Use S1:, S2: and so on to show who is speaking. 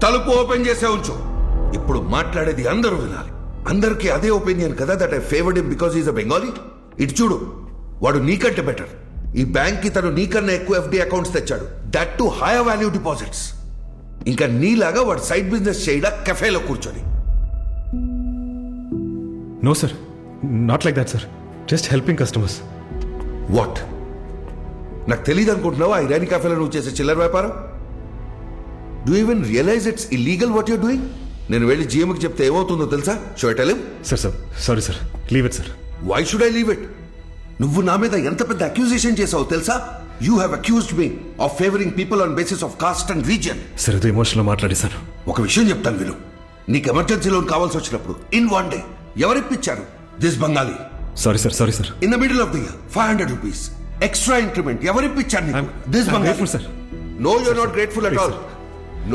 S1: తలుపు ఓపెన్ చేసే ఉంచు. ఇప్పుడు మాట్లాడేది అందరూ వినాలి. అందరికీ అదే ఒపీనియన్ కదా that I favoured him because is a Bengali. ఇటు చూడు, వాడు నీకంటే బెటర్. ఈ బ్యాంక్ కి తను నీకన్నా ఎక్కువ ఎఫ్డి అకౌంట్స్ తెచ్చాడు, that too higher value deposits. ఇంకా నీలాగా వాడు సైడ్ బిజినెస్ చేయడా కెఫేలో కూర్చొని.
S2: No sir, not like that sir, just helping customers.
S1: What? నాకు తెలియదు అనుకుంటున్నావా ఆ ఇరానీ కాఫేలో నువ్వు చేసే చిల్లర వ్యాపారం? Do even realise it's illegal what you're doing? నేను వెళ్ళి జిఎంకి చెప్తే ఏమవుతుందో తెలుసా? So tell him.
S2: Sir sorry sir, leave it sir.
S1: Why should I leave it? నువ్వు నా మీద ఎంత పెద్ద అక్యూజేషన్ చేసావు తెలుసా? You have accused me of favouring people on basis of caste and region.
S2: Sir ఇది ఎమోషనల్ మాట్లాడేశాను.
S1: ఒక విషయం చెప్తాను విను. నీకు ఎమర్జెన్సీ లోన్ కావాల్సి వచ్చినప్పుడు in one day ఎవరిప్పించారు? This Bengali.
S2: Sorry sir.
S1: In the middle of the year 500 rupees extra increment ఎవరిప్పించారు? This Bengali.
S2: Sir.
S1: No, you're not grateful at all.